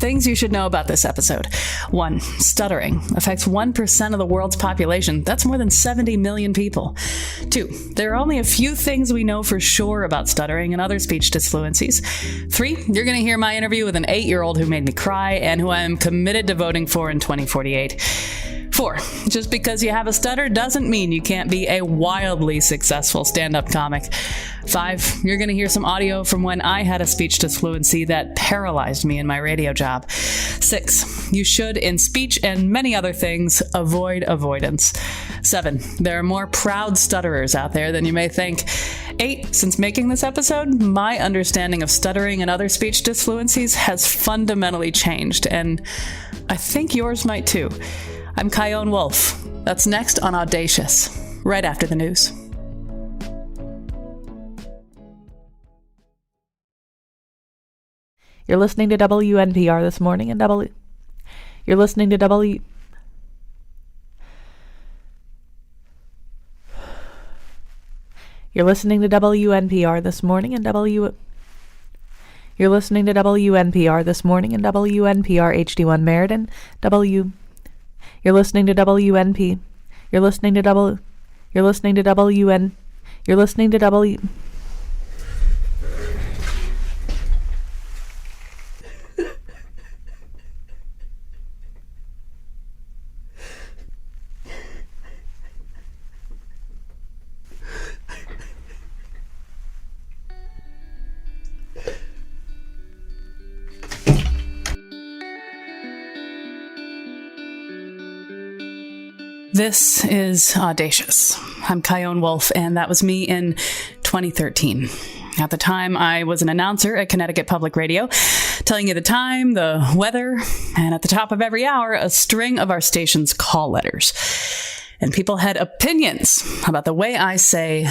Things you should know about this episode. 1. Stuttering affects 1% of the world's population. That's more than 70 million people. 2. There are only a few things we know for sure about stuttering and other speech disfluencies. 3. You're going to hear my interview with an 8-year-old who made me cry and who I am committed to voting for in 2048. 4. Just because you have a stutter doesn't mean you can't be a wildly successful stand-up comic. 5. You're going to hear some audio from when I had a speech disfluency that paralyzed me in my radio job. 6. You should, in speech and many other things, avoid avoidance. 7. There are more proud stutterers out there than you may think. 8. Since making this episode, my understanding of stuttering and other speech disfluencies has fundamentally changed, and I think yours might too. I'm Kyone Wolf. That's next on Audacious, right after the news. You're listening to WNPR this morning and You're listening to You're listening to WNPR this morning and You're listening to WNPR this morning and WNPR HD1 Meriden You're listening to WNP. You're listening to You're listening to WN. You're listening to W. This is Audacious. I'm Kyone Wolf, and that was me in 2013. At the time, I was an announcer at Connecticut Public Radio, telling you the time, the weather, and at the top of every hour, a string of our station's call letters. And people had opinions about the way I say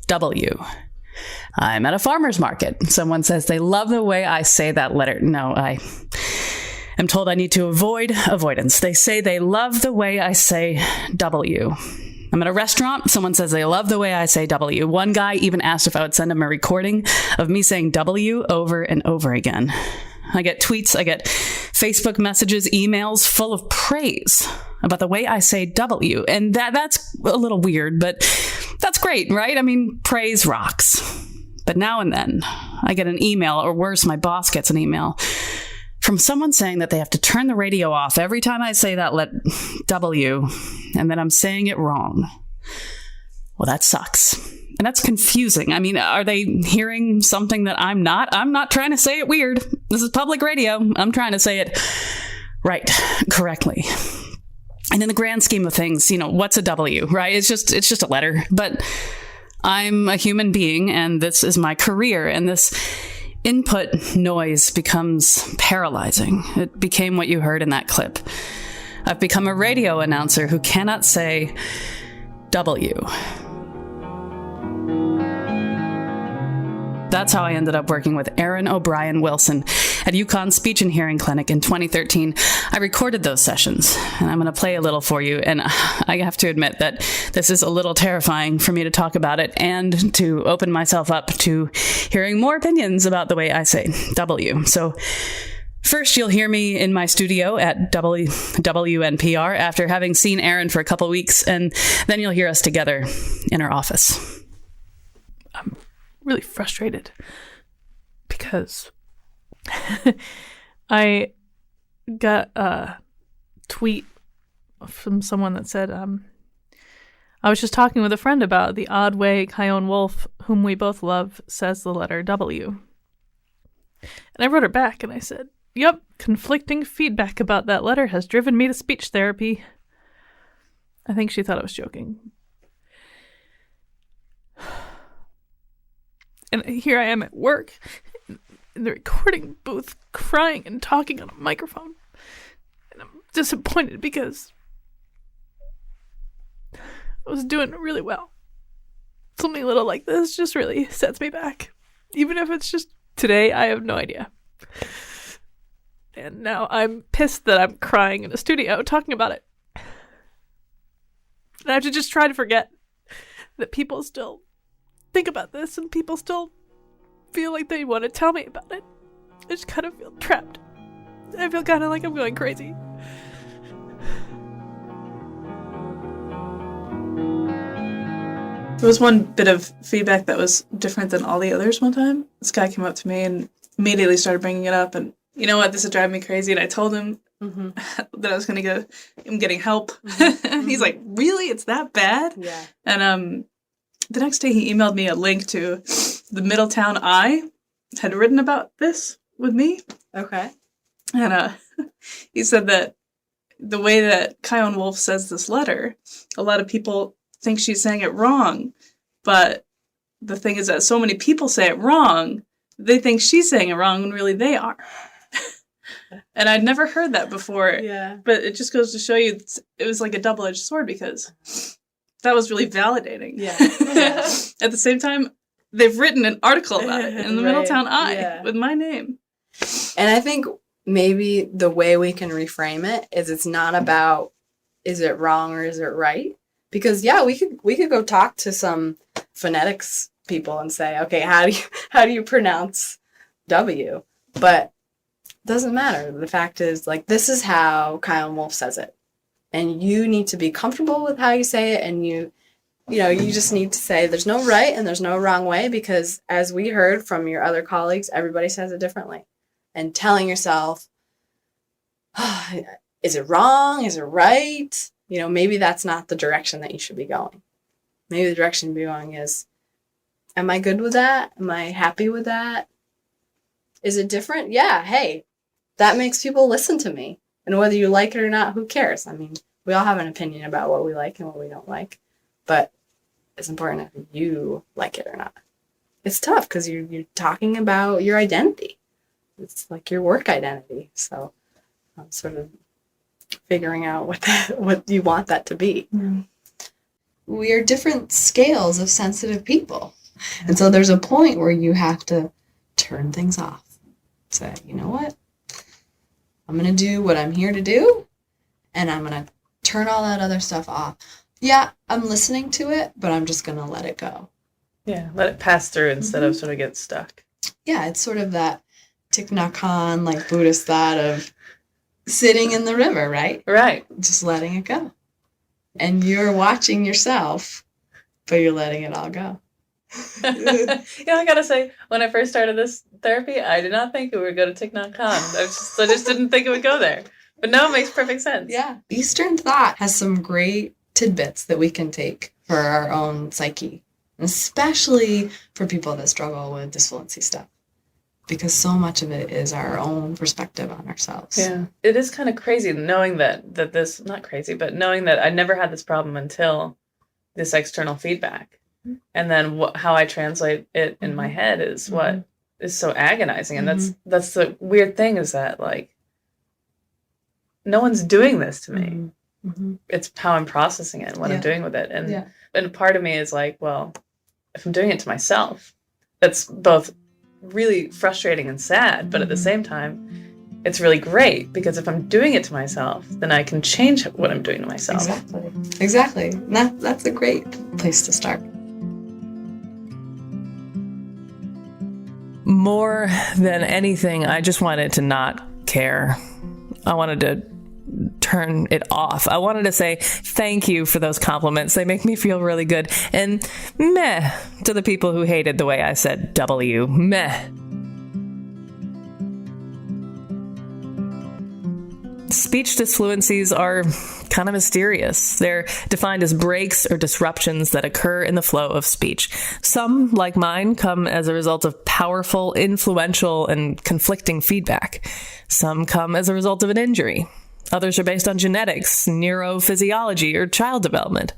W. I'm at a farmer's market. Someone says they love the way I say that letter. No, I'm told I need to avoid avoidance. They say they love the way I say W. I'm at a restaurant. Someone says they love the way I say W. One guy even asked if I would send him a recording of me saying W over and over again. I get tweets, I get Facebook messages, emails full of praise about the way I say W. And that's a little weird, but that's great, right? I mean, praise rocks. But now and then, I get an email, or worse, my boss gets an email from someone saying that they have to turn the radio off every time I say that W, and that I'm saying it wrong. Well, that sucks. And that's confusing. I mean, are they hearing something that I'm not? I'm not trying to say it weird. This is public radio. I'm trying to say it right, correctly. And in the grand scheme of things, what's a W, right? It's just a letter. But I'm a human being, and this is my career, and this input noise becomes paralyzing. It became what you heard in that clip. I've become a radio announcer who cannot say W. That's how I ended up working with Aaron O'Brien Wilson at UConn Speech and Hearing Clinic in 2013. I recorded those sessions, and I'm going to play a little for you. And I have to admit that this is a little terrifying for me to talk about it and to open myself up to hearing more opinions about the way I say W. So first, you'll hear me in my studio at WNPR after having seen Aaron for a couple weeks, and then you'll hear us together in our office. I'm really frustrated because I got a tweet from someone that said, I was just talking with a friend about the odd way Kyone Wolf, whom we both love, says the letter W. And I wrote her back and I said, "Yep, conflicting feedback about that letter has driven me to speech therapy." I think she thought I was joking. And here I am at work in the recording booth, crying and talking on a microphone. And I'm disappointed because I was doing really well. Something little like this just really sets me back. Even if it's just today, I have no idea. And now I'm pissed that I'm crying in a studio talking about it. And I have to just try to forget that people still think about this and people still feel like they want to tell me about it. I just kind of feel trapped. I feel kind of like I'm going crazy. There was one bit of feedback that was different than all the others one time. This guy came up to me and immediately started bringing it up. And you know what? This is driving me crazy. And I told him that I was going to go, I'm getting help. He's like, really? It's that bad? Yeah. And the next day he emailed me a link to the Middletown Eye had written about this with me. Okay. And he said that the way that Chion Wolf says this letter, a lot of people think she's saying it wrong. But the thing is that so many people say it wrong, they think she's saying it wrong when really they are. And I'd never heard that before. Yeah. But it just goes to show you it was like a double-edged sword because that was really validating. Yeah. At the same time, they've written an article about it in the Middletown Eye with my name. And I think maybe the way we can reframe it is it's not about is it wrong or is it right? Because we could go talk to some phonetics people and say, okay, how do you pronounce W? But it doesn't matter. The fact is, like, this is how Chion Wolf says it. And you need to be comfortable with how you say it, and you just need to say there's no right and there's no wrong way, because as we heard from your other colleagues, everybody says it differently. And telling yourself, is it wrong? Is it right? Maybe that's not the direction that you should be going. Maybe the direction to be going is, am I good with that? Am I happy with that? Is it different? Yeah, hey, that makes people listen to me. And whether you like it or not, who cares? I mean, we all have an opinion about what we like and what we don't like. But it's important if you like it or not. It's tough because you're talking about your identity. It's like your work identity. So I'm sort of figuring out what you want that to be. Mm. We are different scales of sensitive people. And so there's a point where you have to turn things off. Say, you know what? I'm going to do what I'm here to do, and I'm going to turn all that other stuff off. Yeah, I'm listening to it, but I'm just going to let it go. Yeah, let it pass through instead of sort of get stuck. Yeah, it's sort of that Thich Nhat Hanh, like Buddhist thought of sitting in the river, right? Right. Just letting it go. And you're watching yourself, but you're letting it all go. I gotta say, when I first started this therapy, I did not think it would go to Thich Nhat Hanh. I just didn't think it would go there. But now it makes perfect sense. Yeah. Eastern thought has some great tidbits that we can take for our own psyche, especially for people that struggle with disfluency stuff, because so much of it is our own perspective on ourselves. Yeah. It is kind of crazy knowing that this, not crazy, but knowing that I never had this problem until this external feedback. And then how I translate it in my head is what is so agonizing. And that's the weird thing, is that, like, no one's doing this to me. It's how I'm processing it and what I'm doing with it. And part of me is like, well, if I'm doing it to myself, that's both really frustrating and sad, but at the same time, it's really great, because if I'm doing it to myself, then I can change what I'm doing to myself. Exactly. That's a great place to start. More than anything, I just wanted to not care. I wanted to turn it off. I wanted to say thank you for those compliments. They make me feel really good. And meh to the people who hated the way I said W. Meh. Speech disfluencies are kind of mysterious. They're defined as breaks or disruptions that occur in the flow of speech. Some, like mine, come as a result of powerful, influential, and conflicting feedback. Some come as a result of an injury. Others are based on genetics, neurophysiology, or child development.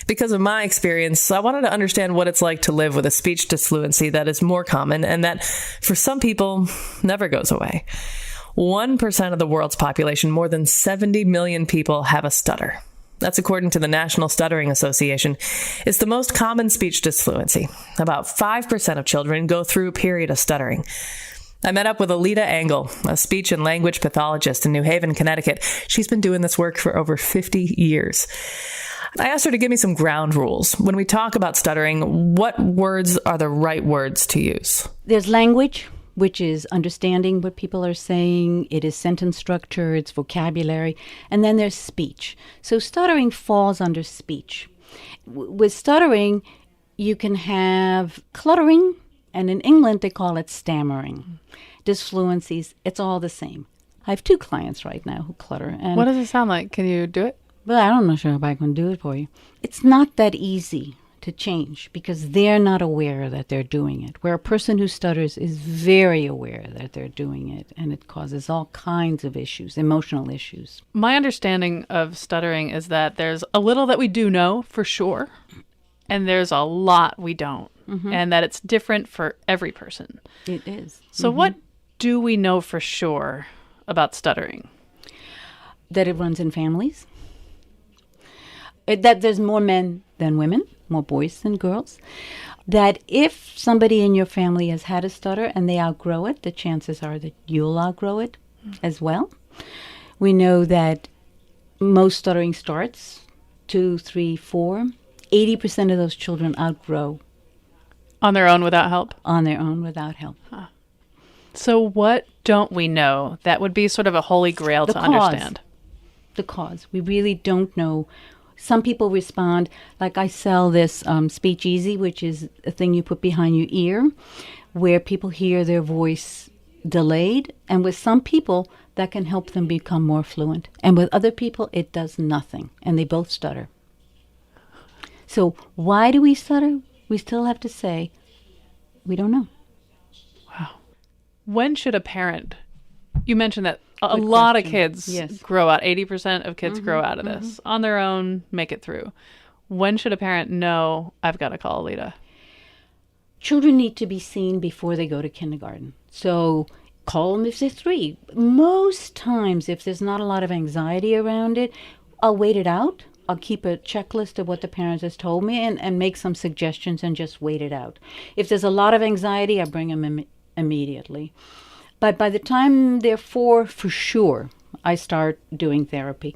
Because of my experience, I wanted to understand what it's like to live with a speech disfluency that is more common and that, for some people, never goes away. 1% of the world's population, more than 70 million people, have a stutter. That's according to the National Stuttering Association. It's the most common speech disfluency. About 5% of children go through a period of stuttering. I met up with Alida Engel, a speech and language pathologist in New Haven, Connecticut. She's been doing this work for over 50 years. I asked her to give me some ground rules. When we talk about stuttering, what words are the right words to use? There's language, which is understanding what people are saying. It is sentence structure, it's vocabulary, and then there's speech. So stuttering falls under speech. With stuttering, you can have cluttering, and in England they call it stammering. Disfluencies, it's all the same. I have 2 clients right now who clutter. And What does it sound like? Can you do it? Well, I'm not sure if I can do it for you. It's not that easy to change because they're not aware that they're doing it. Where a person who stutters is very aware that they're doing it, and it causes all kinds of issues, emotional issues. My understanding of stuttering is that there's a little that we do know for sure, and there's a lot we don't, and that it's different for every person. It is. So what do we know for sure about stuttering? That it runs in families. That there's more men than women, more boys than girls. That if somebody in your family has had a stutter and they outgrow it, the chances are that you'll outgrow it as well. We know that most stuttering starts 2, 3, 4. 80% of those children outgrow. On their own without help? On their own without help. So what don't we know that would be sort of a holy grail to understand? The cause. We really don't know. Some people respond, like I sell this Speech Easy, which is a thing you put behind your ear, where people hear their voice delayed. And with some people, that can help them become more fluent. And with other people, it does nothing. And they both stutter. So why do we stutter? We still have to say, we don't know. Wow. When should a parent, you mentioned that a Good lot question. of kids Yes. grow out, 80% of kids grow out of this on their own, make it through. When should a parent know, I've got to call Alida? Children need to be seen before they go to kindergarten. So call them if they're 3. Most times, if there's not a lot of anxiety around it, I'll wait it out. I'll keep a checklist of what the parents has told me and make some suggestions and just wait it out. If there's a lot of anxiety, I bring them immediately. But by the time they're 4, for sure, I start doing therapy.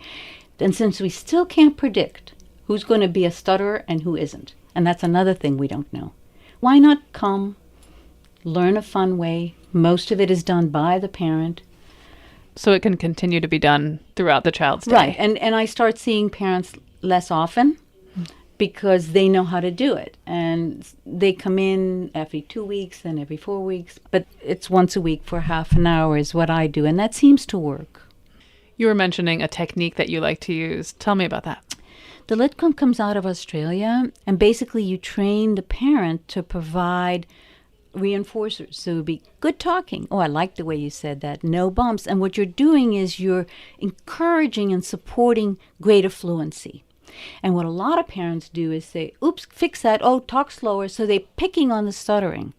And since we still can't predict who's going to be a stutterer and who isn't, and that's another thing we don't know, why not come, learn a fun way? Most of it is done by the parent. So it can continue to be done throughout the child's day. Right. And I start seeing parents less often because they know how to do it. And they come in every 2 weeks and every 4 weeks. But it's once a week for half an hour is what I do. And that seems to work. You were mentioning a technique that you like to use. Tell me about that. The LitCom comes out of Australia. And basically you train the parent to provide reinforcers. So it would be good talking. Oh, I like the way you said that. No bumps. And what you're doing is you're encouraging and supporting greater fluency. And what a lot of parents do is say, oops, fix that. Oh, talk slower. So they're picking on the stuttering.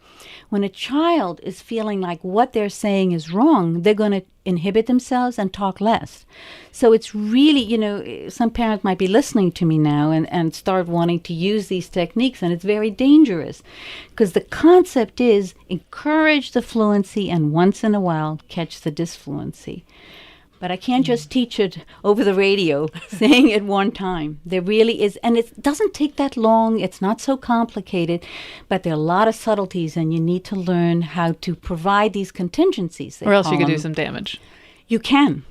When a child is feeling like what they're saying is wrong, they're going to inhibit themselves and talk less. So it's really, some parents might be listening to me now and start wanting to use these techniques, and it's very dangerous because the concept is encourage the fluency and once in a while catch the disfluency. But I can't just teach it over the radio, saying it one time. There really is, and it doesn't take that long. It's not so complicated, but there are a lot of subtleties, and you need to learn how to provide these contingencies. Or else you could do some damage. You can.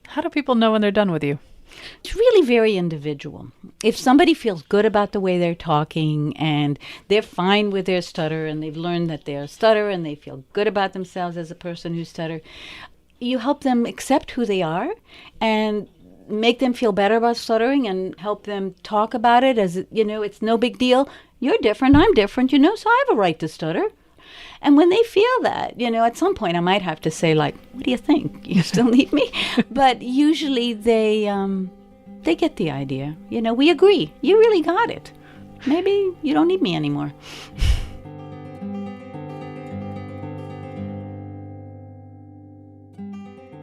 How do people know when they're done with you? It's really very individual. If somebody feels good about the way they're talking and they're fine with their stutter and they've learned that they're a stutterer and they feel good about themselves as a person who stutters, you help them accept who they are and make them feel better about stuttering and help them talk about it as, it's no big deal. You're different, I'm different, so I have a right to stutter. And when they feel that, at some point I might have to say, like, what do you think? You still need me? But usually they get the idea. We agree. You really got it. Maybe you don't need me anymore.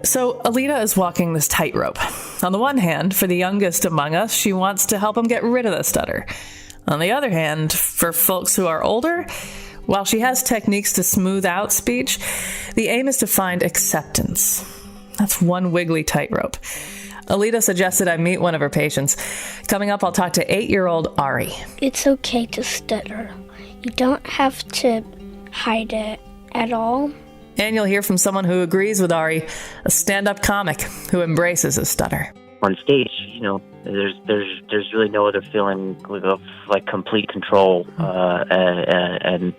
So Alida is walking this tightrope. On the one hand, for the youngest among us, she wants to help them get rid of the stutter. On the other hand, for folks who are older, while she has techniques to smooth out speech, the aim is to find acceptance. That's one wiggly tightrope. Alida suggested I meet one of her patients. Coming up, I'll talk to 8-year-old Ari. It's okay to stutter. You don't have to hide it. at all. And you'll hear from someone who agrees with Ari, a stand-up comic who embraces his stutter. On stage, there's really no other feeling of like complete control, and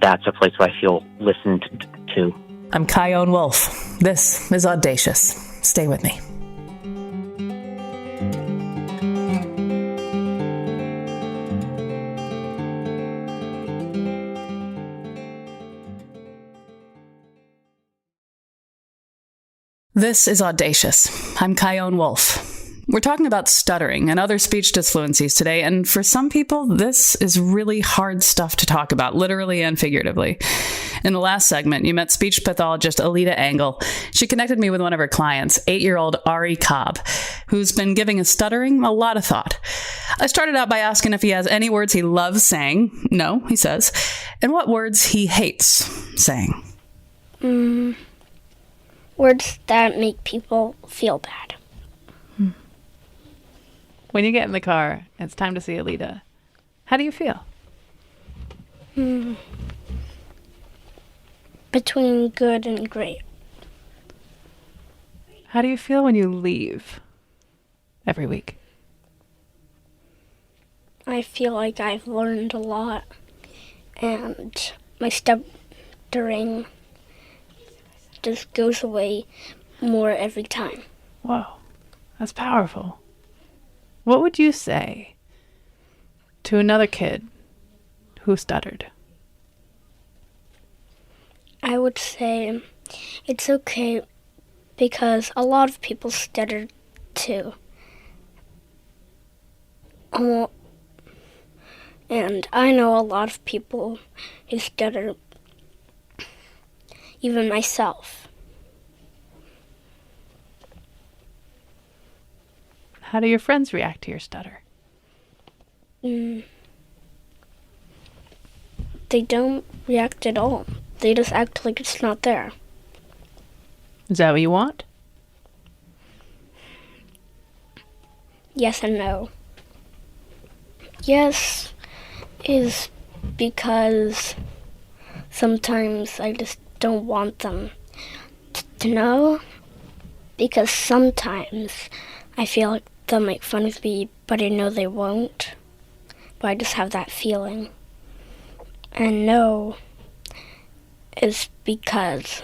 that's a place where I feel listened to. I'm Chion Wolf. This is Audacious. Stay with me. This is Audacious. I'm Chion Wolf. We're talking about stuttering and other speech disfluencies today, and for some people, this is really hard stuff to talk about, literally and figuratively. In the last segment, you met speech pathologist Alida Engel. She connected me with one of her clients, 8-year-old Ari Cobb, who's been giving his stuttering a lot of thought. I started out by asking if he has any words he loves saying. No, he says. And what words he hates saying. Words that make people feel bad. When you get in the car, it's time to see Alida. How do you feel? Between good and great. How do you feel when you leave every week? I feel like I've learned a lot, and my stuttering just goes away more every time. Whoa, that's powerful. What would you say to another kid who stuttered? I would say it's okay because a lot of people stutter too. And I know a lot of people who stutter, even myself. How do your friends react to your stutter? They don't react at all. They just act like it's not there. Is that what you want? Yes and no. Yes is because sometimes I just don't want them to know, because sometimes I feel like they'll make fun of me, but I know they won't. But I just have that feeling. And no is because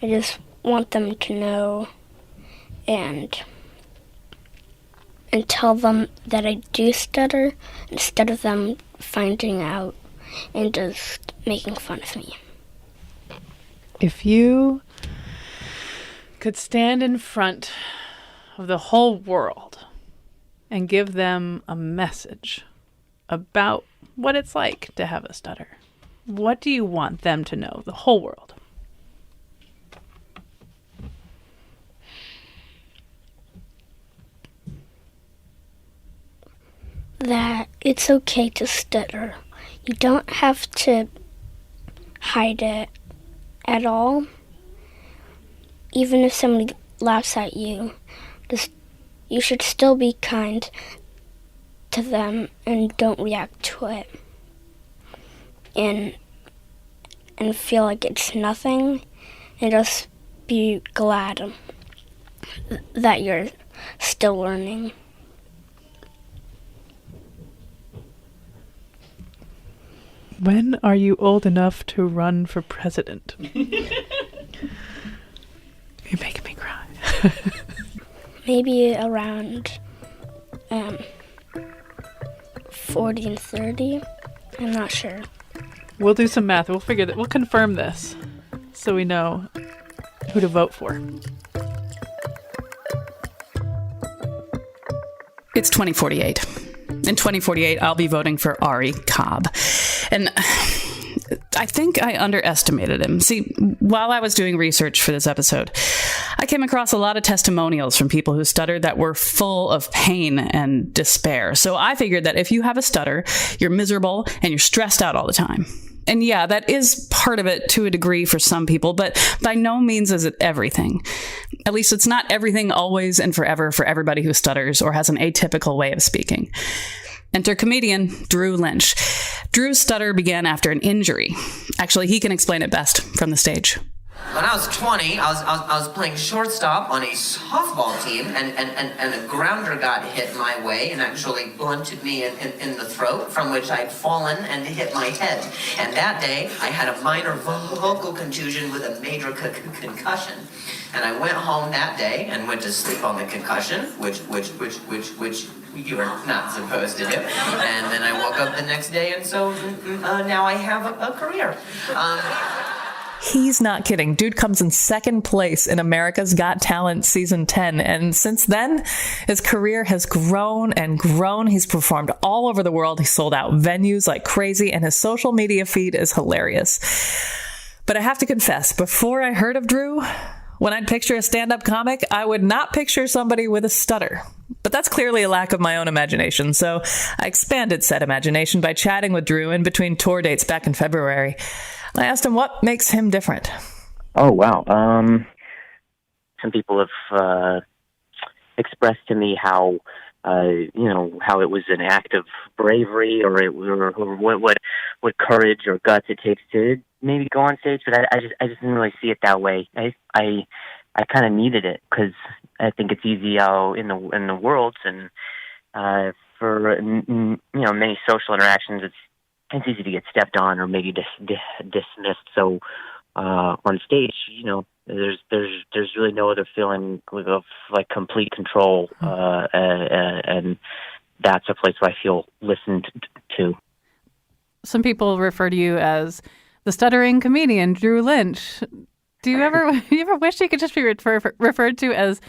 I just want them to know and tell them that I do stutter instead of them finding out and just making fun of me. If you could stand in front of the whole world and give them a message about what it's like to have a stutter, what do you want them to know, the whole world? That it's okay to stutter. You don't have to hide it at all. Even if somebody laughs at you, you should still be kind to them and don't react to it. And feel like it's nothing, and just be glad that you're still learning. When are you old enough to run for president? You're making me cry. Maybe around 40 and 30. I'm not sure. We'll do some math. We'll figure that. We'll confirm this so we know who to vote for. It's 2048. In 2048, I'll be voting for Ari Cobb. And I think I underestimated him. See, while I was doing research for this episode, I came across a lot of testimonials from people who stuttered that were full of pain and despair. So I figured that if you have a stutter, you're miserable and you're stressed out all the time. And yeah, that is part of it to a degree for some people, but by no means is it everything. At least it's not everything always and forever for everybody who stutters or has an atypical way of speaking. Enter comedian Drew Lynch. Drew's stutter began after an injury. Actually, he can explain it best from the stage. When I was 20, I was playing shortstop on a softball team, and a grounder got hit my way and actually blunted me in the throat, from which I'd fallen and hit my head. And that day, I had a minor vocal contusion with a major concussion. And I went home that day and went to sleep on the concussion, which you are not supposed to do. And then I woke up the next day, and so now I have a career. He's not kidding. Dude comes in second place in America's Got Talent Season 10. And since then, his career has grown and grown. He's performed all over the world. He sold out venues like crazy, and his social media feed is hilarious. But I have to confess, before I heard of Drew, when I'd picture a stand-up comic, I would not picture somebody with a stutter. But that's clearly a lack of my own imagination, so I expanded said imagination by chatting with Drew in between tour dates back in February. I asked him what makes him different. Oh, wow. Some people have expressed to me how, how it was an act of bravery or what courage or guts it takes to maybe go on stage, but I just didn't really see it that way. I kind of needed it because I think it's easy out in the world, and for many social interactions, it's easy to get stepped on or maybe dismissed. So on stage, there's really no other feeling of like complete control, and that's a place where I feel listened to. Some people refer to you as the stuttering comedian Drew Lynch. Do you ever wish you could just be referred to as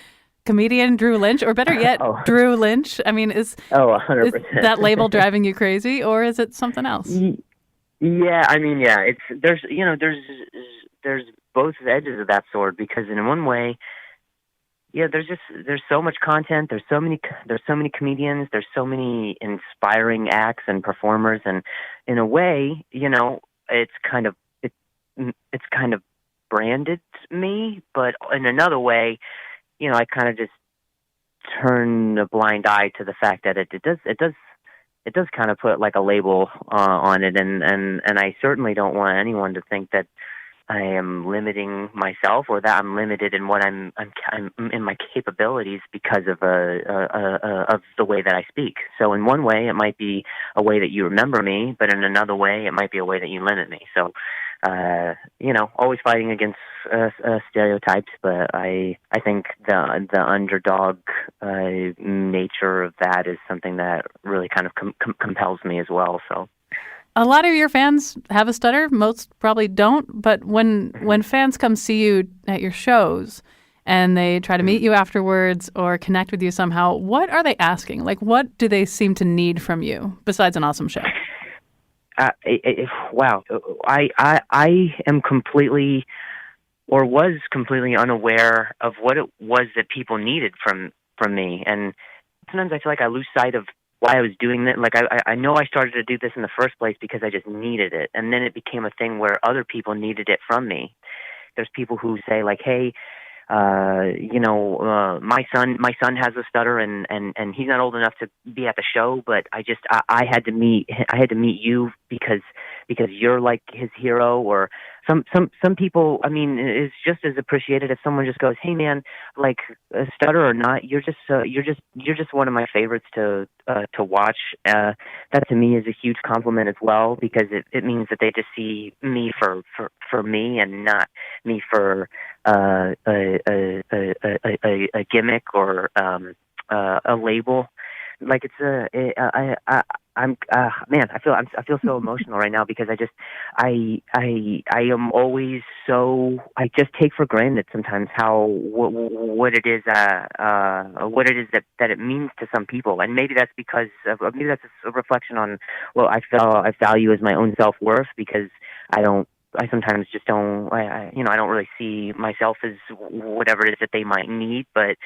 comedian Drew Lynch, or better yet, Drew Lynch? I mean, is 100%. Is that label driving you crazy, or is it something else? Yeah, I mean, yeah, there's both edges of that sword, because in one way, yeah, there's so much content, there's so many comedians, there's so many inspiring acts and performers, and in a way, it's kind of branded me, but in another way, I kind of just turn a blind eye to the fact that it does kind of put like a label on it, and I certainly don't want anyone to think that I am limiting myself or that I'm limited in what I'm in my capabilities because of the way that I speak. So in one way, it might be a way that you remember me, but in another way, it might be a way that you limit me. So, always fighting against stereotypes, but I think the underdog nature of that is something that really kind of compels me as well. So. A lot of your fans have a stutter. Most probably don't. But when fans come see you at your shows and they try to meet you afterwards or connect with you somehow, what are they asking? Like, what do they seem to need from you besides an awesome show? Wow. I am completely, or was completely unaware of what it was that people needed from me. And sometimes I feel like I lose sight of why I was doing that. Like, I know I started to do this in the first place because I just needed it. And then it became a thing where other people needed it from me. There's people who say like, hey, my son has a stutter and he's not old enough to be at the show, but I had to meet you because you're like his hero. Or some people, I mean, it's just as appreciated if someone just goes, hey man, like a stutter or not, you're just one of my favorites to watch. That to me is a huge compliment as well, because it means that they just see me for me and not me for a gimmick or a label. Like I feel so emotional right now, because I am always so, I just take for granted sometimes what it is that it means to some people, and maybe that's because maybe that's a reflection on what I value as my own self-worth, because I sometimes just don't, I don't really see myself as whatever it is that they might need, but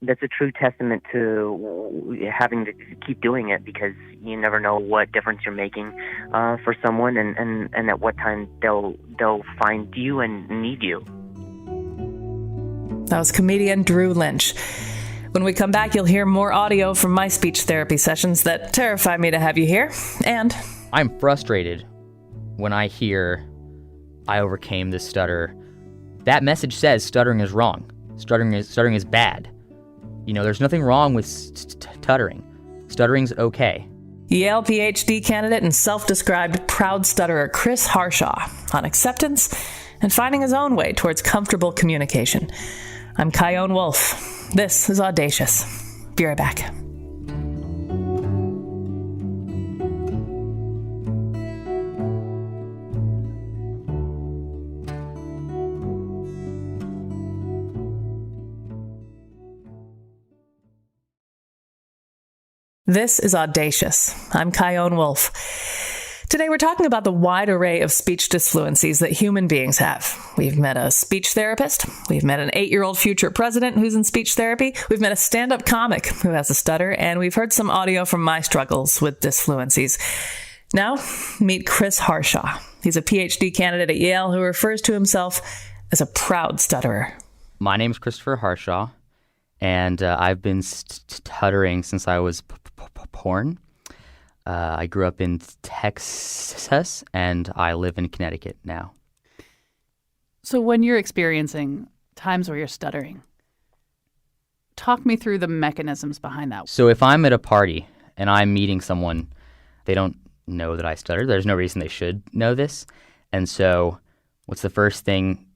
that's a true testament to having to keep doing it, because you never know what difference you're making for someone, and at what time they'll find you and need you. That was comedian Drew Lynch. When we come back, you'll hear more audio from my speech therapy sessions that terrify me to have you hear. And I'm frustrated when I hear I overcame this stutter. That message says stuttering is wrong. Stuttering is bad. You know, there's nothing wrong with stuttering. Stuttering's okay. Yale PhD candidate and self-described proud stutterer Chris Harshaw on acceptance and finding his own way towards comfortable communication. I'm Kyone Wolf. This is Audacious. Be right back. This is Audacious. I'm Kyone Wolf. Today we're talking about the wide array of speech disfluencies that human beings have. We've met a speech therapist. We've met an 8-year-old future president who's in speech therapy. We've met a stand-up comic who has a stutter. And we've heard some audio from my struggles with disfluencies. Now, meet Chris Harshaw. He's a PhD candidate at Yale who refers to himself as a proud stutterer. My name's Christopher Harshaw, and I've been stuttering since I was born. I grew up in Texas, and I live in Connecticut now. So when you're experiencing times where you're stuttering, talk me through the mechanisms behind that. So if I'm at a party and I'm meeting someone, they don't know that I stutter. There's no reason they should know this. And so what's the first thing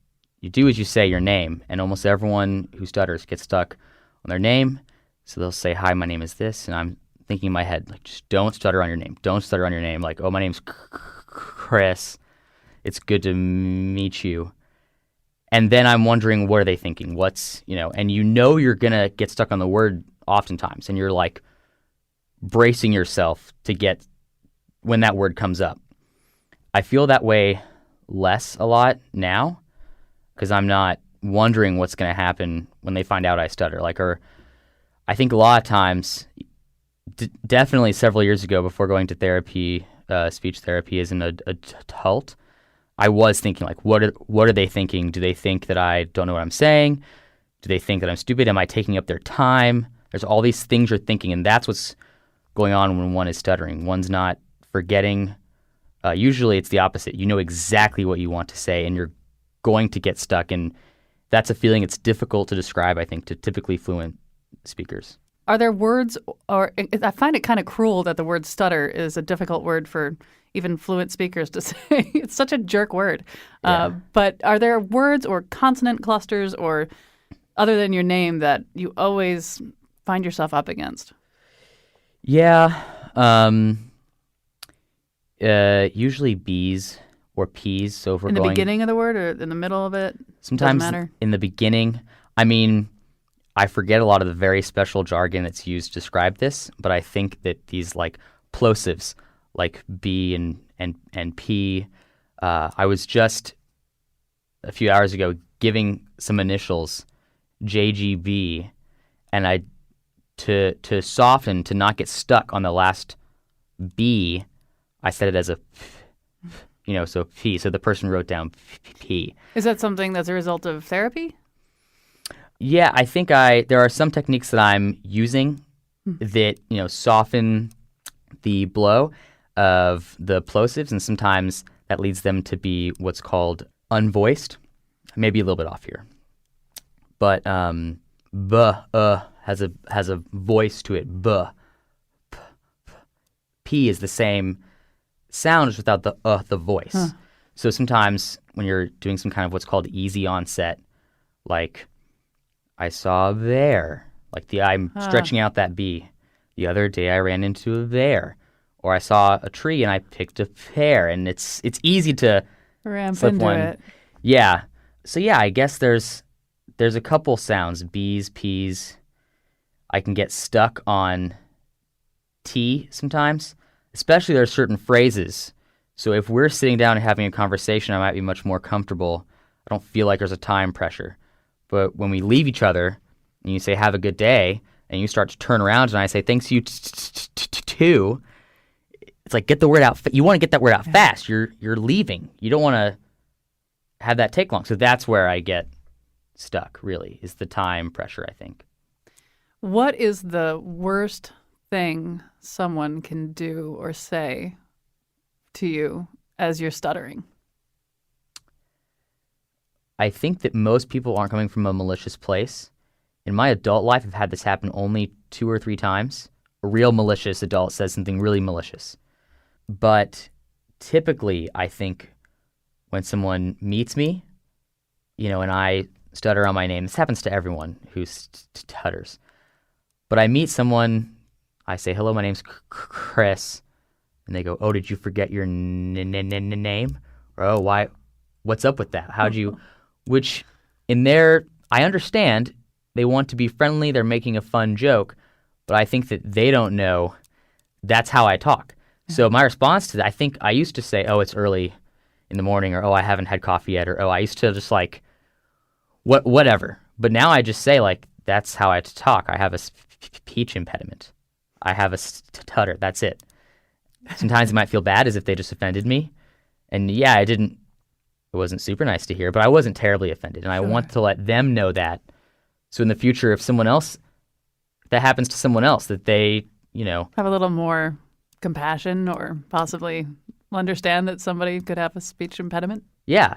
you do is you say your name, and almost everyone who stutters gets stuck on their name. So they'll say, "Hi, my name is this," and I'm thinking in my head, like, just don't stutter on your name. Don't stutter on your name. Like, "Oh, my name's Chris. It's good to meet you." And then I'm wondering, what are they thinking? And you're going to get stuck on the word oftentimes. And you're like bracing yourself to get when that word comes up. I feel that way less a lot now because I'm not wondering what's going to happen when they find out I stutter. I think a lot of times, definitely several years ago before going to therapy, speech therapy as an adult, I was thinking, like, what are they thinking? Do they think that I don't know what I'm saying? Do they think that I'm stupid? Am I taking up their time? There's all these things you're thinking, and that's what's going on when one is stuttering. One's not forgetting. Usually it's the opposite. You know exactly what you want to say, and you're going to get stuck, and that's a feeling it's difficult to describe, I think, to typically fluent speakers. Are there words, or I find it kind of cruel that the word stutter is a difficult word for even fluent speakers to say. It's such a jerk word. Yeah. But are there words or consonant clusters or other than your name that you always find yourself up against? Yeah. Usually B's or P's. So if we're in the going beginning of the word or in the middle of it? Sometimes doesn't matter. In the beginning. I mean, I forget a lot of the very special jargon that's used to describe this, but I think that these like plosives, like B and P, I was just a few hours ago giving some initials, JGB, and to soften, to not get stuck on the last B, I said it as a so P. So the person wrote down P. Is that something that's a result of therapy? Yeah, I think there are some techniques that I'm using that, soften the blow of the plosives, and sometimes that leads them to be what's called unvoiced. Maybe a little bit off here. But has a voice to it. B. P. P is the same sound as without the voice. Huh. So sometimes when you're doing some kind of what's called easy onset, like I saw a bear, like I'm stretching out that B. The other day I ran into a bear, or I saw a tree and I picked a pear, and it's easy to ramp slip into one. it. Yeah. So yeah, I guess there's a couple sounds, B's, P's. I can get stuck on T sometimes, especially there are certain phrases. So if we're sitting down and having a conversation, I might be much more comfortable. I don't feel like there's a time pressure. But when we leave each other and you say, "Have a good day," and you start to turn around and I say, "Thanks you too," it's like, get the word out. You want to get that word out fast. You're leaving. You don't want to have that take long. So that's where I get stuck, really, is the time pressure, I think. What is the worst thing someone can do or say to you as you're stuttering? I think that most people aren't coming from a malicious place. In my adult life, I've had this happen only 2 or 3 times. A real malicious adult says something really malicious. But typically, I think when someone meets me, and I stutter on my name, this happens to everyone who stutters. But I meet someone, I say, hello, my name's Chris. And they go, oh, did you forget your name? Or, oh, why? What's up with that? How'd you... Which I understand they want to be friendly, they're making a fun joke, but I think that they don't know that's how I talk. So my response to that, I think I used to say, oh, it's early in the morning, or oh, I haven't had coffee yet, or oh, I used to just whatever. But now I just say that's how I talk. I have a speech impediment. I have a stutter. That's it. Sometimes it might feel bad as if they just offended me. And yeah, it wasn't super nice to hear, but I wasn't terribly offended. And I want to let them know that. So in the future, if that happens to someone else, that they, have a little more compassion or possibly understand that somebody could have a speech impediment. Yeah.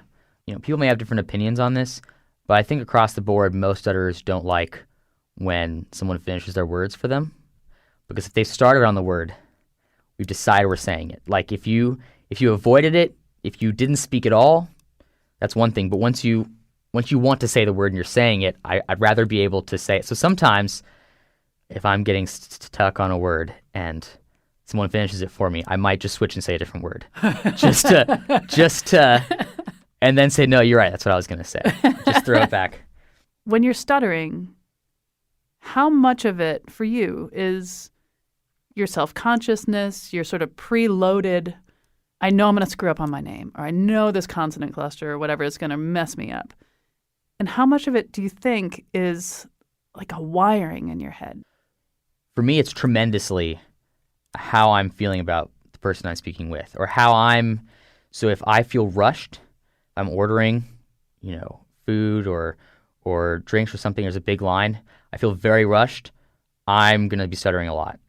People may have different opinions on this, but I think across the board, most stutterers don't like when someone finishes their words for them. Because if they started on the word, we've decided we're saying it. Like if you avoided it, if you didn't speak at all, that's one thing. But once you want to say the word and you're saying it, I'd rather be able to say it. So sometimes if I'm getting stuck on a word and someone finishes it for me, I might just switch and say a different word. just to, and then say, no, you're right. That's what I was going to say. Just throw it back. When you're stuttering, how much of it for you is your self-consciousness, your sort of preloaded, I know I'm going to screw up on my name, or I know this consonant cluster or whatever is going to mess me up. And how much of it do you think is like a wiring in your head? For me, it's tremendously how I'm feeling about the person I'm speaking with, or so if I feel rushed, I'm ordering, food or drinks or something, there's a big line, I feel very rushed, I'm going to be stuttering a lot.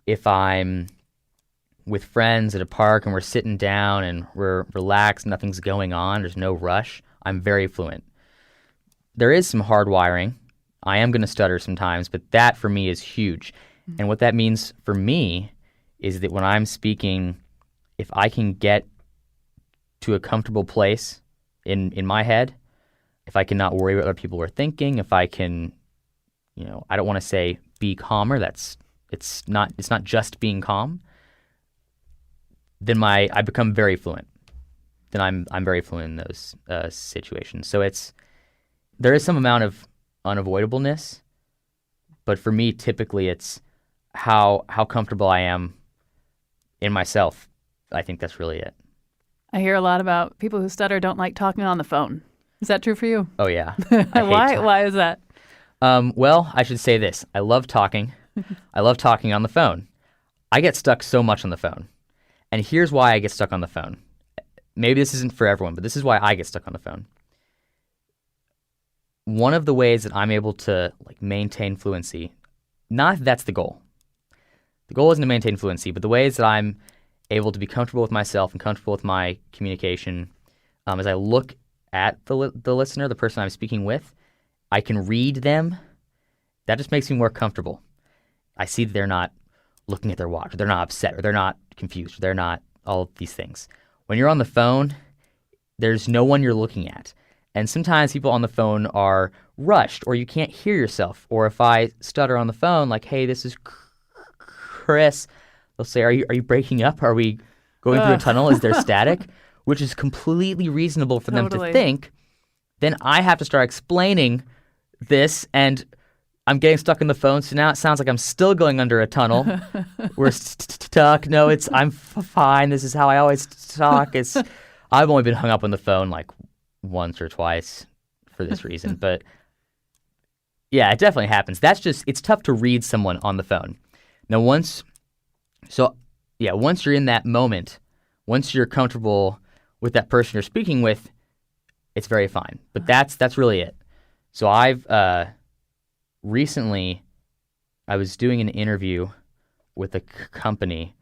If I'm with friends at a park and we're sitting down and we're relaxed, nothing's going on, there's no rush, I'm very fluent. There is some hard wiring. I am going to stutter sometimes, but that for me is huge. And what that means for me is that when I'm speaking, if I can get to a comfortable place in my head, if I can not worry about what people are thinking, if I can, I don't want to say be calmer, it's not just being calm, then I become very fluent. Then I'm very fluent in those situations. So there is some amount of unavoidableness, but for me, typically it's how comfortable I am in myself. I think that's really it. I hear a lot about people who stutter don't like talking on the phone. Is that true for you? Oh, yeah. Why is that? Well, I should say this. I love talking. I love talking on the phone. I get stuck so much on the phone. And here's why I get stuck on the phone. Maybe this isn't for everyone, but this is why I get stuck on the phone. One of the ways that I'm able to maintain fluency, not that that's the goal. The goal isn't to maintain fluency, but the ways that I'm able to be comfortable with myself and comfortable with my communication, as I look at the listener, the person I'm speaking with, I can read them. That just makes me more comfortable. I see that they're not looking at their watch, or they're not upset, or they're not confused, or they're not all of these things. When you're on the phone, there's no one you're looking at. And sometimes people on the phone are rushed, or you can't hear yourself. Or if I stutter on the phone, like, hey, this is Chris, they'll say, are you breaking up? Are we going through a tunnel? Is there static? Which is completely reasonable for them to think. Then I have to start explaining this, and I'm getting stuck in the phone, so now it sounds like I'm still going under a tunnel. We're stuck. No, I'm fine. This is how I always talk. I've only been hung up on the phone once or twice for this reason, but yeah, it definitely happens. It's tough to read someone on the phone. Now, once you're in that moment, once you're comfortable with that person you're speaking with, it's very fine. But that's really it. So I've recently I was doing an interview with a company,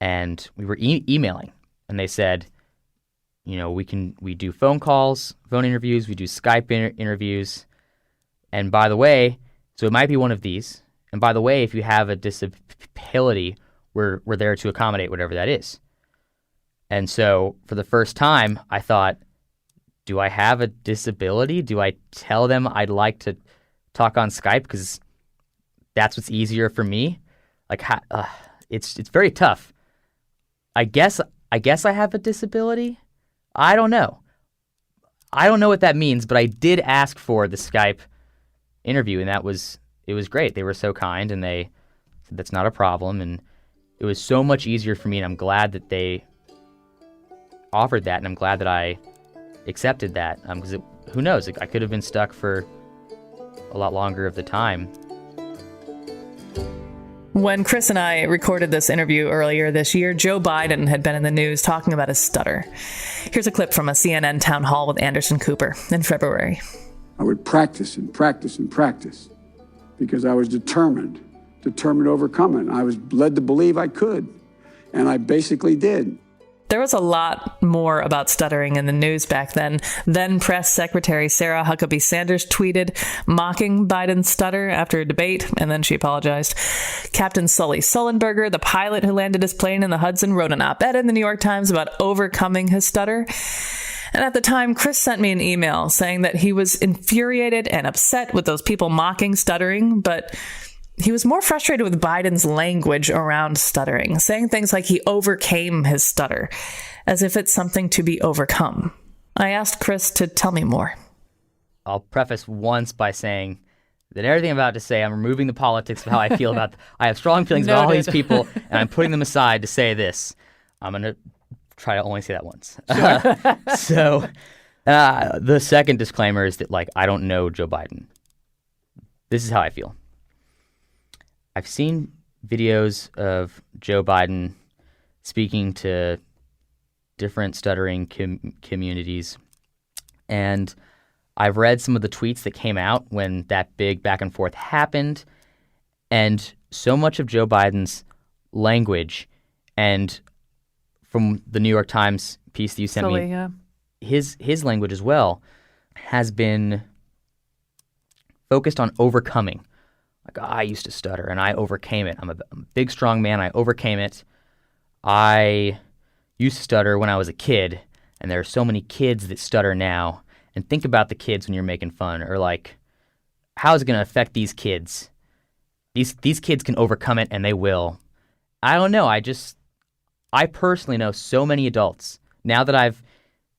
and we were emailing, and they said, we do phone calls, phone interviews, we do Skype interviews, and by the way, so it might be one of these, and by the way, if you have a disability, we're there to accommodate whatever that is. And so for the first time, I thought, do I have a disability? Do I tell them I'd like to talk on Skype because that's what's easier for me? Like, it's very tough. I guess I have a disability. I don't know. I don't know what that means, but I did ask for the Skype interview, and it was great. They were so kind, and they said that's not a problem, and it was so much easier for me, and I'm glad that they offered that, and I'm glad that I accepted that, because who knows, I could have been stuck for a lot longer of the time. When Chris and I recorded this interview earlier this year, Joe Biden had been in the news talking about his stutter. Here's a clip from a CNN town hall with Anderson Cooper in February. I would practice and practice and practice because I was determined to overcome it. I was led to believe I could, and I basically did. There was a lot more about stuttering in the news back then. Then Press Secretary Sarah Huckabee Sanders tweeted mocking Biden's stutter after a debate, and then she apologized. Captain Sully Sullenberger, the pilot who landed his plane in the Hudson, wrote an op-ed in the New York Times about overcoming his stutter. And at the time, Chris sent me an email saying that he was infuriated and upset with those people mocking stuttering, but he was more frustrated with Biden's language around stuttering, saying things like he overcame his stutter, as if it's something to be overcome. I asked Chris to tell me more. I'll preface once by saying that everything I'm about to say, I'm removing the politics of how I feel about I have strong feelings about all these people, and I'm putting them aside to say this. I'm going to try to only say that once. Sure. The second disclaimer is that, I don't know Joe Biden. This is how I feel. I've seen videos of Joe Biden speaking to different stuttering communities, and I've read some of the tweets that came out when that big back and forth happened, and so much of Joe Biden's language, and from the New York Times piece that you sent me, yeah. his language as well, has been focused on overcoming. I used to stutter, and I overcame it. I'm a big, strong man. I overcame it. I used to stutter when I was a kid, and there are so many kids that stutter now. And think about the kids when you're making fun, or how is it going to affect these kids? These kids can overcome it, and they will. I don't know. I personally know so many adults, now that I've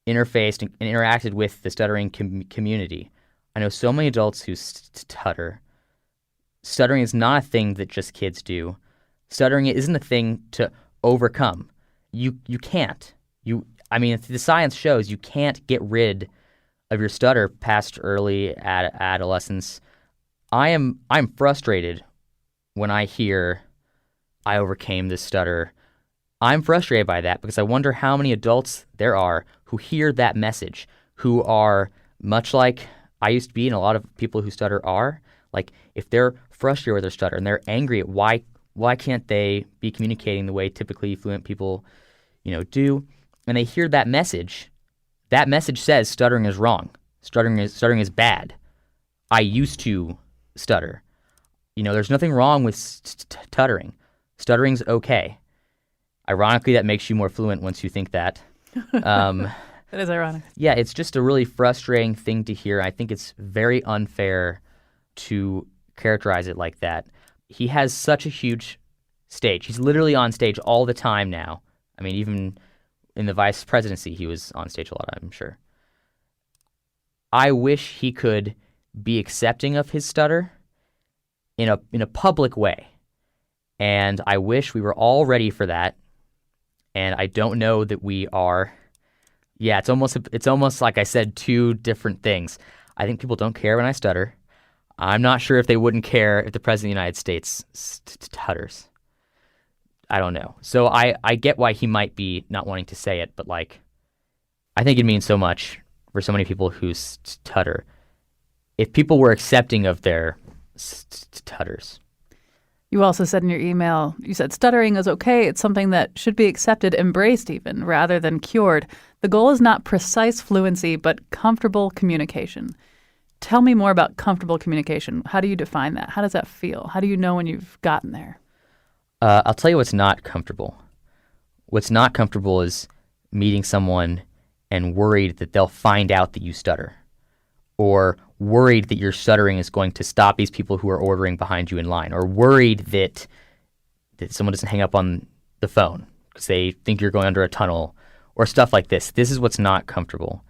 interfaced and interacted with the stuttering community. I know so many adults who stutter. Stuttering is not a thing that just kids do. Stuttering isn't a thing to overcome. You can't. The science shows you can't get rid of your stutter past early adolescence. I'm frustrated when I hear I overcame this stutter. I'm frustrated by that because I wonder how many adults there are who hear that message, who are much like I used to be, and a lot of people who stutter are. If they're frustrated with their stutter and they're angry at why can't they be communicating the way typically fluent people, do, and they hear that message says stuttering is wrong. Stuttering is bad. I used to stutter. There's nothing wrong with stuttering. Stuttering's okay. Ironically, that makes you more fluent once you think that. That is ironic. Yeah, it's just a really frustrating thing to hear. I think it's very unfair to characterize it like that. He has such a huge stage. He's literally on stage all the time now. Even in the vice presidency, he was on stage a lot, I'm sure. I wish he could be accepting of his stutter in a public way. And I wish we were all ready for that. And I don't know that we are. Yeah, it's almost like I said two different things. I think people don't care when I stutter. I'm not sure if they wouldn't care if the President of the United States stutters. I don't know. So I get why he might be not wanting to say it, but I think it means so much for so many people who stutter. If people were accepting of their stutters, You also said in your email, you said stuttering is okay. It's something that should be accepted, embraced even, rather than cured. The goal is not precise fluency, but comfortable communication. Tell me more about comfortable communication. How do you define that? How does that feel? How do you know when you've gotten there? I'll tell you what's not comfortable. What's not comfortable is meeting someone and worried that they'll find out that you stutter, or worried that your stuttering is going to stop these people who are ordering behind you in line, or worried that someone doesn't hang up on the phone because they think you're going under a tunnel, or stuff like this. This is what's not comfortable.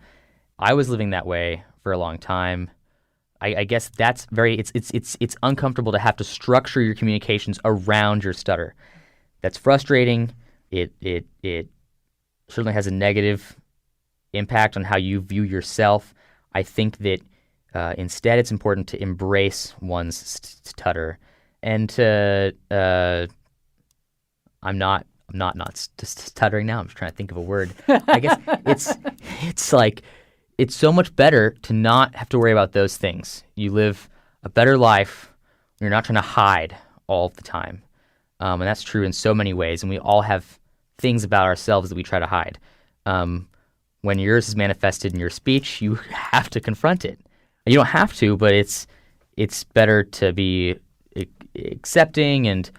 I was living that way for a long time. I guess that's it's uncomfortable to have to structure your communications around your stutter. That's frustrating. It certainly has a negative impact on how you view yourself. I think that instead it's important to embrace one's stutter and to I'm not stuttering now. I'm just trying to think of a word. I guess it's like it's so much better to not have to worry about those things. You live a better life when you're not trying to hide all the time. And that's true in so many ways. And we all have things about ourselves that we try to hide. When yours is manifested in your speech, you have to confront it. You don't have to, but it's better to be accepting, and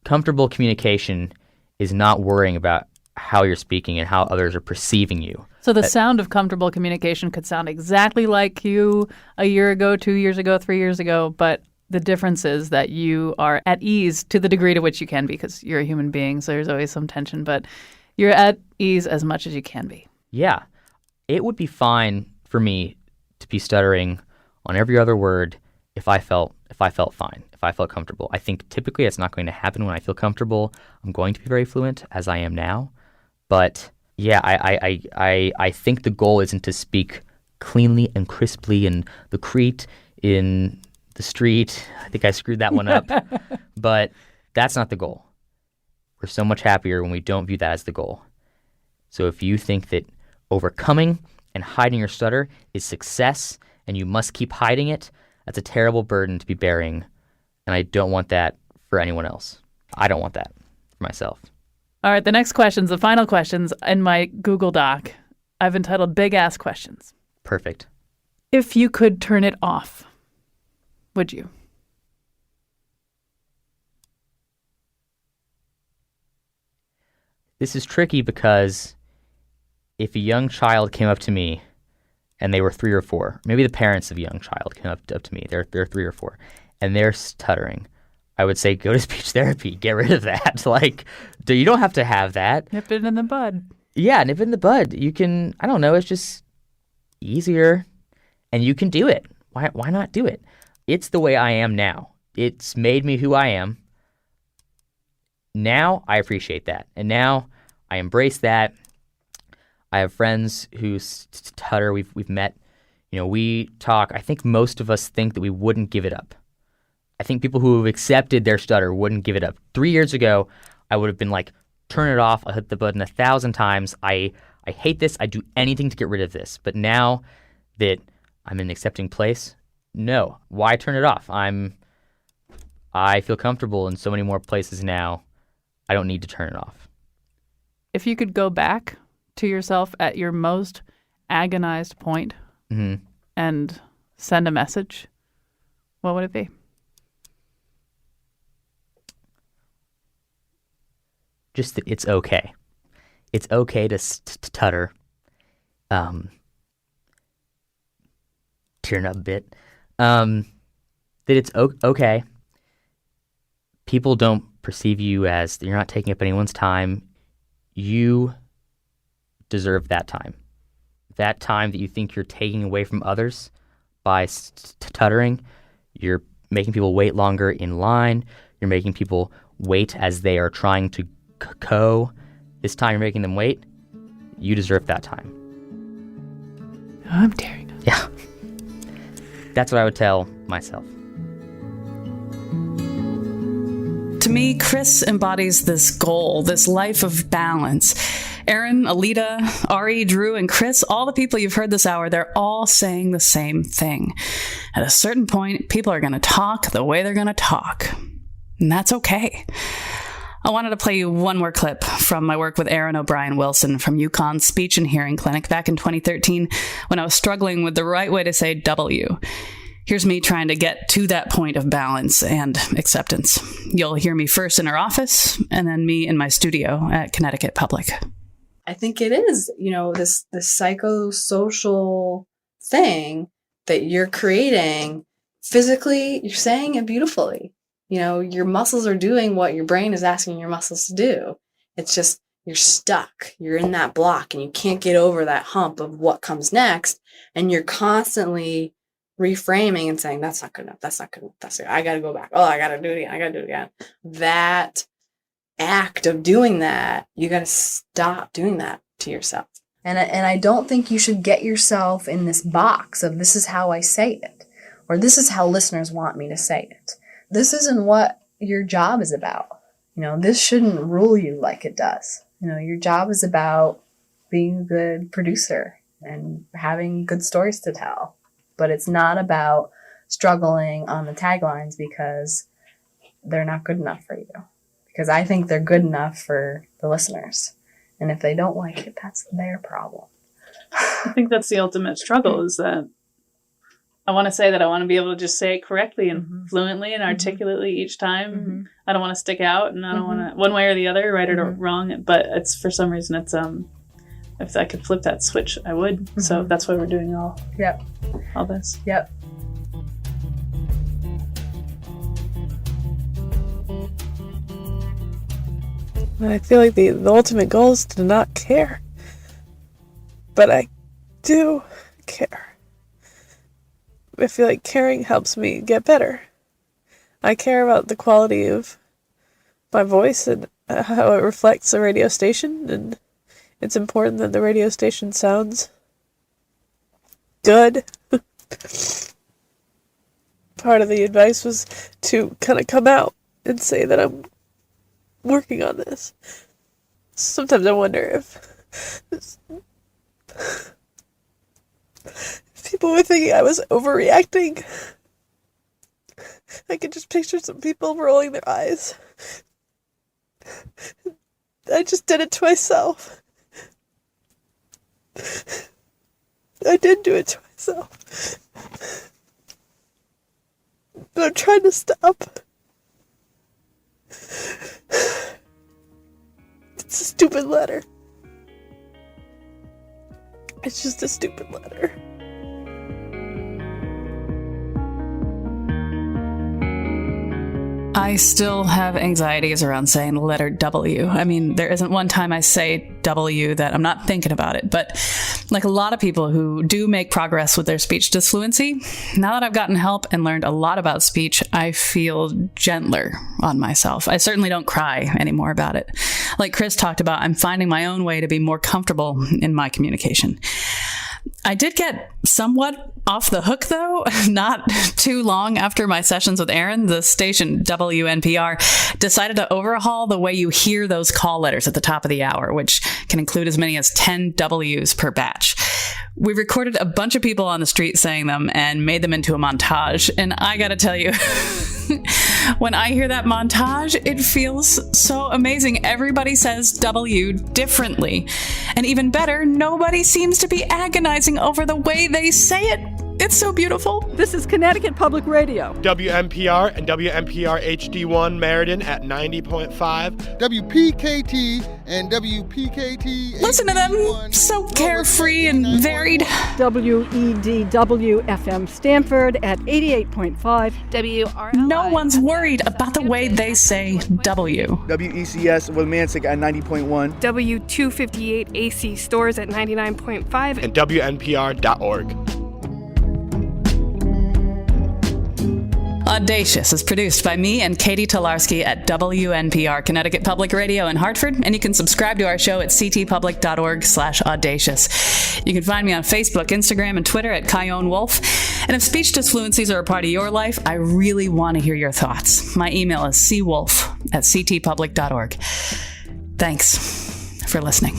comfortable communication is not worrying about how you're speaking and how others are perceiving you. So the sound of comfortable communication could sound exactly like you a year ago, 2 years ago, 3 years ago, but the difference is that you are at ease to the degree to which you can be, because you're a human being, so there's always some tension, but you're at ease as much as you can be. Yeah. It would be fine for me to be stuttering on every other word if I felt fine, if I felt comfortable. I think typically it's not going to happen when I feel comfortable. I'm going to be very fluent, as I am now. But yeah, I think the goal isn't to speak cleanly and crisply in the Crete, in the street. I think I screwed that one up. But that's not the goal. We're so much happier when we don't view that as the goal. So if you think that overcoming and hiding your stutter is success and you must keep hiding it, that's a terrible burden to be bearing. And I don't want that for anyone else. I don't want that for myself. All right, the next questions, the final questions in my Google Doc, I've entitled Big Ass Questions. Perfect. If you could turn it off, would you? This is tricky because if a young child came up to me and they were 3 or 4, maybe the parents of a young child came up to me, they're 3 or 4, and they're stuttering, I would say, go to speech therapy. Get rid of that. Like, you don't have to have that. Nip it in the bud. Yeah, nip it in the bud. You can, I don't know, it's just easier, and you can do it. Why not do it? It's the way I am now. It's made me who I am. Now I appreciate that, and now I embrace that. I have friends who stutter. We've met. You know, we talk. I think most of us think that we wouldn't give it up. I think people who have accepted their stutter wouldn't give it up. 3 years ago, I would have been like, turn it off. I'll hit the button 1,000 times. I hate this. I'd do anything to get rid of this. But now that I'm in an accepting place, no. Why turn it off? I feel comfortable in so many more places now. I don't need to turn it off. If you could go back to yourself at your most agonized point and send a message, what would it be? Just that it's okay. It's okay to stutter. Tearing up a bit. That it's okay. People don't perceive you as you're not taking up anyone's time. You deserve that time. That time that you think you're taking away from others by stuttering, you're making people wait longer in line. You're making people wait as they are trying to This time you're making them wait. You deserve that time. I'm tearing up. Yeah. That's what I would tell myself. To me, Chris embodies this goal, this life of balance. Aaron, Alida, Ari, Drew, and Chris, all the people you've heard this hour, they're all saying the same thing. At a certain point, people are going to talk the way they're going to talk. And that's okay. I wanted to play you one more clip from my work with Aaron O'Brien Wilson from UConn's Speech and Hearing Clinic back in 2013 when I was struggling with the right way to say W. Here's me trying to get to that point of balance and acceptance. You'll hear me first in her office and then me in my studio at Connecticut Public. I think it is, this psychosocial thing that you're creating. Physically, you're saying it beautifully. Your muscles are doing what your brain is asking your muscles to do. It's just, you're stuck. You're in that block and you can't get over that hump of what comes next. And you're constantly reframing and saying, that's not good enough. That's not good enough. I got to go back. Oh, I got to do it again. I got to do it again. That act of doing that, you got to stop doing that to yourself. And I don't think you should get yourself in this box of this is how I say it, or this is how listeners want me to say it. This isn't what your job is about. This shouldn't rule you like it does. Your job is about being a good producer and having good stories to tell. But it's not about struggling on the taglines because they're not good enough for you. Because I think they're good enough for the listeners. And if they don't like it, that's their problem. I think that's the ultimate struggle, is that I want to say that I want to be able to just say it correctly and fluently and articulately each time. I don't want to stick out, and I don't want to, one way or the other, right or wrong. But it's, for some reason, it's, if I could flip that switch, I would. So that's why we're doing all this. Yep. I feel like the ultimate goal is to not care. But I do care. I feel like caring helps me get better. I care about the quality of my voice and how it reflects the radio station, and it's important that the radio station sounds good. Part of the advice was to kind of come out and say that I'm working on this. Sometimes I wonder if people were thinking I was overreacting. I could just picture some people rolling their eyes. I just did it to myself. I did do it to myself. But I'm trying to stop. It's a stupid letter. It's just a stupid letter. I still have anxieties around saying the letter W. I mean, there isn't one time I say W that I'm not thinking about it. But like a lot of people who do make progress with their speech disfluency, now that I've gotten help and learned a lot about speech, I feel gentler on myself. I certainly don't cry anymore about it. Like Chris talked about, I'm finding my own way to be more comfortable in my communication. I did get somewhat off the hook, though. Not too long after my sessions with Aaron, the station WNPR decided to overhaul the way you hear those call letters at the top of the hour, which can include as many as 10 W's per batch. We recorded a bunch of people on the street saying them and made them into a montage. And I gotta tell you, when I hear that montage, it feels so amazing. Everybody says W differently. And even better, nobody seems to be agonizing over the way they say it. It's so beautiful. This is Connecticut Public Radio. WNPR and WNPR HD1 Meriden at 90.5. WPKT and WPKT. Listen to them. So carefree and varied. WEDW FM Stanford at 88.5. WRLI. No one's worried about the way they say W. WECS Willimantic at 90.1. W258 AC Stores at 99.5. And WNPR.org. Audacious is produced by me and Katie Tolarski at WNPR, Connecticut Public Radio in Hartford, and you can subscribe to our show at ctpublic.org/audacious. You can find me on Facebook, Instagram, and Twitter at Kyone Wolf. And if speech disfluencies are a part of your life, I really want to hear your thoughts. My email is cwolf@ctpublic.org. Thanks for listening.